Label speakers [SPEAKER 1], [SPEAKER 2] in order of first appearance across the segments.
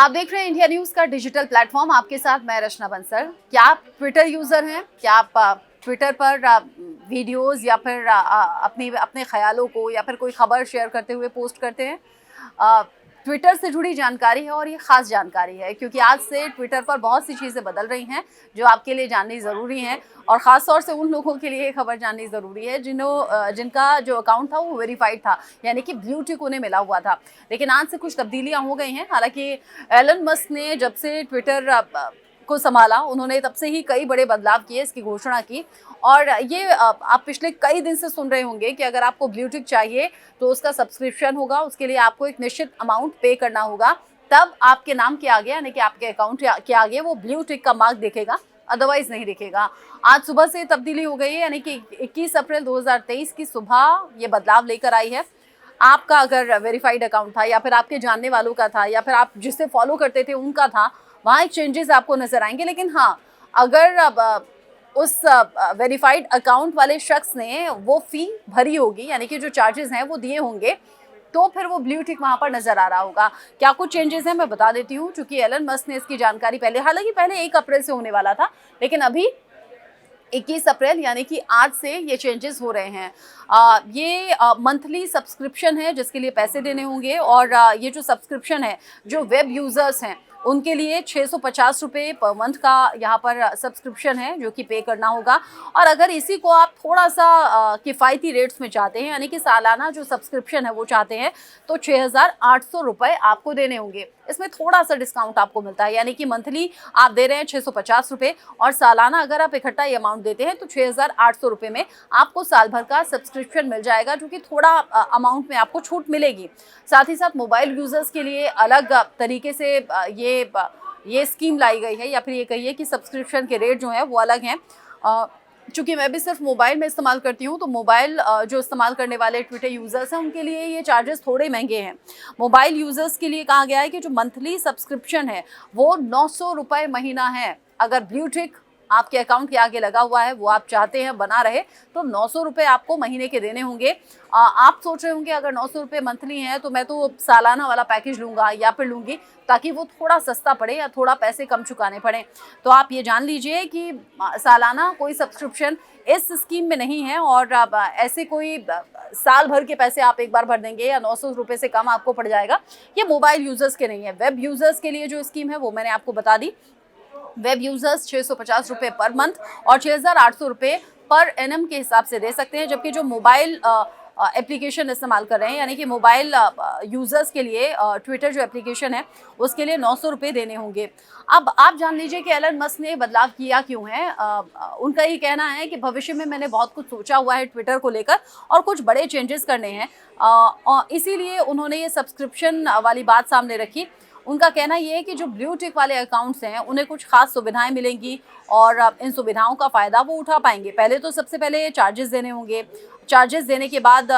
[SPEAKER 1] आप देख रहे हैं इंडिया न्यूज़ का डिजिटल प्लेटफॉर्म। आपके साथ मैं रचना बंसल। क्या आप ट्विटर यूज़र हैं? क्या आप ट्विटर पर वीडियोस या फिर अपने अपने ख्यालों को या फिर कोई खबर शेयर करते हुए पोस्ट करते हैं? ट्विटर से जुड़ी जानकारी है और ये ख़ास जानकारी है क्योंकि आज से ट्विटर पर बहुत सी चीज़ें बदल रही हैं जो आपके लिए जाननी ज़रूरी हैं और ख़ास तौर से उन लोगों के लिए ये खबर जाननी ज़रूरी है जिनका जो अकाउंट था वो वेरीफाइड था, यानी कि ब्लू टिक उन्हें मिला हुआ था। लेकिन आज से कुछ तब्दीलियां हो गई हैं। हालांकि एलन मस्क ने जब से ट्विटर को संभाला, उन्होंने तब से ही कई बड़े बदलाव किए, इसकी घोषणा की। और ये आप पिछले कई दिन से सुन रहे होंगे कि अगर आपको ब्लू टिक चाहिए तो उसका सब्सक्रिप्शन होगा, उसके लिए आपको एक निश्चित अमाउंट पे करना होगा, तब आपके नाम के आगे यानी कि आपके अकाउंट के आगे वो ब्लू टिक का मार्क दिखेगा, अदरवाइज नहीं दिखेगा। आज सुबह से तब्दीली हो गई है, यानी कि 21 अप्रैल 2023 की सुबह ये बदलाव लेकर आई है। आपका अगर वेरीफाइड अकाउंट था या फिर आपके जानने वालों का था या फिर आप जिसे फॉलो करते थे उनका था, वहाँ एक चेंजेस आपको नजर आएंगे। लेकिन हाँ, अगर अब उस वेरीफाइड अकाउंट वाले शख्स ने वो फी भरी होगी, यानी कि जो चार्जेस हैं वो दिए होंगे, तो फिर वो ब्लू टिक वहाँ पर नजर आ रहा होगा। क्या कुछ चेंजेस हैं मैं बता देती हूँ, चूंकि एलन मस्क ने इसकी जानकारी हालांकि पहले 1 अप्रैल से होने वाला था, लेकिन अभी 21 अप्रैल यानी कि आज से ये चेंजेस हो रहे हैं। ये मंथली सब्सक्रिप्शन है जिसके लिए पैसे देने होंगे और ये जो सब्सक्रिप्शन है, जो वेब यूज़र्स हैं उनके लिए 650 रुपये पर मंथ का यहाँ पर सब्सक्रिप्शन है जो कि पे करना होगा। और अगर इसी को आप थोड़ा सा किफ़ायती रेट्स में चाहते हैं, यानी कि सालाना जो सब्सक्रिप्शन है वो चाहते हैं, तो 6,800 रुपये आपको देने होंगे। इसमें थोड़ा सा डिस्काउंट आपको मिलता है, यानी कि मंथली आप दे रहे हैं 650 रुपये और सालाना अगर आप इकट्ठा ये अमाउंट देते हैं तो 6,800 रुपये में आपको साल भर का सब्सक्रिप्शन मिल जाएगा, जो कि थोड़ा अमाउंट में आपको छूट मिलेगी। साथ ही साथ मोबाइल यूज़र्स के लिए अलग तरीके से ये स्कीम लाई गई है, या फिर ये कहिए कि सब्सक्रिप्शन के रेट जो हैं वो अलग हैं। चूँकि मैं भी सिर्फ मोबाइल में इस्तेमाल करती हूँ, तो मोबाइल जो इस्तेमाल करने वाले ट्विटर यूज़र्स हैं उनके लिए ये चार्जेस थोड़े महंगे हैं। मोबाइल यूज़र्स के लिए कहा गया है कि जो मंथली सब्सक्रिप्शन है वो 900 रुपये महीना है। अगर ब्लू टिक आपके अकाउंट के आगे लगा हुआ है, वो आप चाहते हैं बना रहे, तो 900 रुपये आपको महीने के देने होंगे। आप सोच रहे होंगे अगर 900 रुपये मंथली हैं तो मैं तो सालाना वाला पैकेज लूँगा या फिर लूँगी ताकि वो थोड़ा सस्ता पड़े या थोड़ा पैसे कम चुकाने पड़े। तो आप ये जान लीजिए कि सालाना कोई सब्सक्रिप्शन इस स्कीम में नहीं है और अब ऐसे कोई साल भर के पैसे आप एक बार भर देंगे या 900 रुपये से कम आपको पड़ जाएगा। ये मोबाइल यूज़र्स के नहीं है। वेब यूज़र्स के लिए जो स्कीम है वो मैंने आपको बता दी। वेब यूज़र्स 650 रुपये पर मंथ और 6,800 रुपये पर एनम के हिसाब से दे सकते हैं, जबकि जो मोबाइल एप्लीकेशन इस्तेमाल कर रहे हैं, यानी कि मोबाइल यूज़र्स के लिए ट्विटर जो एप्लीकेशन है उसके लिए 900 रुपये देने होंगे। अब आप जान लीजिए कि एलन मस्क ने बदलाव किया क्यों है। उनका ये कहना है कि भविष्य में मैंने बहुत कुछ सोचा हुआ है ट्विटर को लेकर और कुछ बड़े चेंजेस करने हैं, और इसीलिए उन्होंने ये सब्सक्रिप्शन वाली बात सामने रखी। उनका कहना ये है कि जो ब्लू टिक वाले अकाउंट्स हैं उन्हें कुछ खास सुविधाएं मिलेंगी और इन सुविधाओं का फ़ायदा वो उठा पाएंगे। पहले तो सबसे पहले चार्जेस देने होंगे। चार्जेस देने के बाद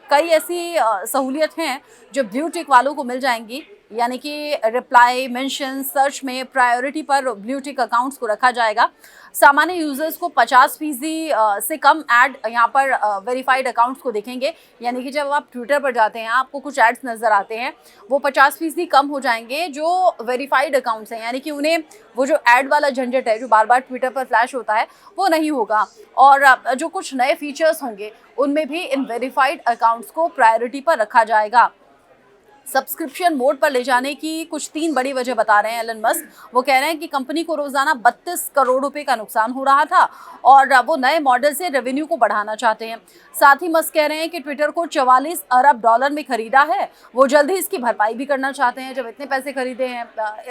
[SPEAKER 1] कई ऐसी सहूलियत हैं जो ब्लू टिक वालों को मिल जाएंगी, यानी कि रिप्लाई, मेंशन, सर्च में प्रायोरिटी पर ब्लू टिक अकाउंट्स को रखा जाएगा। सामान्य यूज़र्स को 50% से कम ऐड यहाँ पर वेरीफाइड अकाउंट्स को देखेंगे, यानी कि जब आप ट्विटर पर जाते हैं आपको कुछ एड्स नज़र आते हैं, वो 50% कम हो जाएंगे जो वेरीफाइड अकाउंट्स हैं, यानी कि उन्हें वो जो ऐड वाला झंझट है जो बार बार ट्विटर पर फ्लैश होता है वो नहीं होगा। और जो कुछ नए फीचर्स होंगे उनमें भी इन वेरीफाइड अकाउंट्स को प्रायोरिटी पर रखा जाएगा। सब्सक्रिप्शन मोड पर ले जाने की कुछ 3 बड़ी वजह बता रहे हैं एलन मस्क। वो कह रहे हैं कि कंपनी को रोजाना 32 करोड़ रुपए का नुकसान हो रहा था और वो नए मॉडल से रेवेन्यू को बढ़ाना चाहते हैं। साथ ही मस्क कह रहे हैं कि ट्विटर को 44 अरब डॉलर में खरीदा है, वो जल्द ही इसकी भरपाई भी करना चाहते हैं। जब इतने पैसे खरीदे हैं,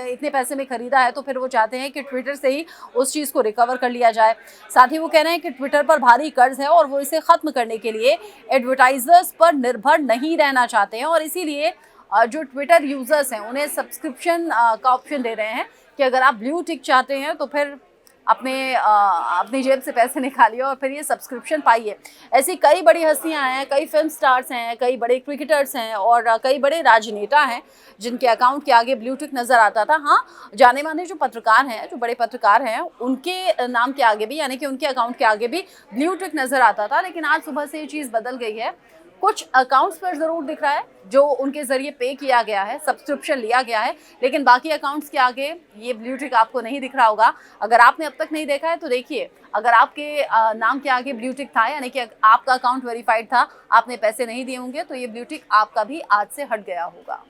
[SPEAKER 1] इतने पैसे में खरीदा है, तो फिर वो चाहते हैं कि ट्विटर से ही उस चीज़ को रिकवर कर लिया जाए। साथ ही वो कह रहे हैं कि ट्विटर पर भारी कर्ज है और वो इसे ख़त्म करने के लिए एडवर्टाइजर्स पर निर्भर नहीं रहना चाहते हैं और इसीलिए जो ट्विटर यूज़र्स हैं उन्हें सब्सक्रिप्शन का ऑप्शन दे रहे हैं कि अगर आप ब्लू टिक चाहते हैं तो फिर अपनी जेब से पैसे निकालिए और फिर ये सब्सक्रिप्शन पाइए। ऐसी कई बड़ी हस्तियां हैं, कई फिल्म स्टार्स हैं, कई बड़े क्रिकेटर्स हैं और कई बड़े राजनेता हैं जिनके अकाउंट के आगे ब्लू टिक नज़र आता था। हाँ, जाने माने जो पत्रकार हैं, जो बड़े पत्रकार हैं, उनके नाम के आगे भी, यानी कि उनके अकाउंट के आगे भी ब्लू टिक नज़र आता था। लेकिन आज सुबह से ये चीज़ बदल गई है। कुछ अकाउंट्स पर ज़रूर दिख रहा है जो उनके ज़रिए पे किया गया है, सब्सक्रिप्शन लिया गया है, लेकिन बाकी अकाउंट्स के आगे ये ब्लू टिक आपको नहीं दिख रहा होगा। अगर आपने अब तक नहीं देखा है तो देखिए, अगर आपके नाम के आगे ब्लू टिक था, यानी कि आपका अकाउंट वेरीफाइड था, आपने पैसे नहीं दिए होंगे, तो ये ब्लू टिक आपका भी आज से हट गया होगा।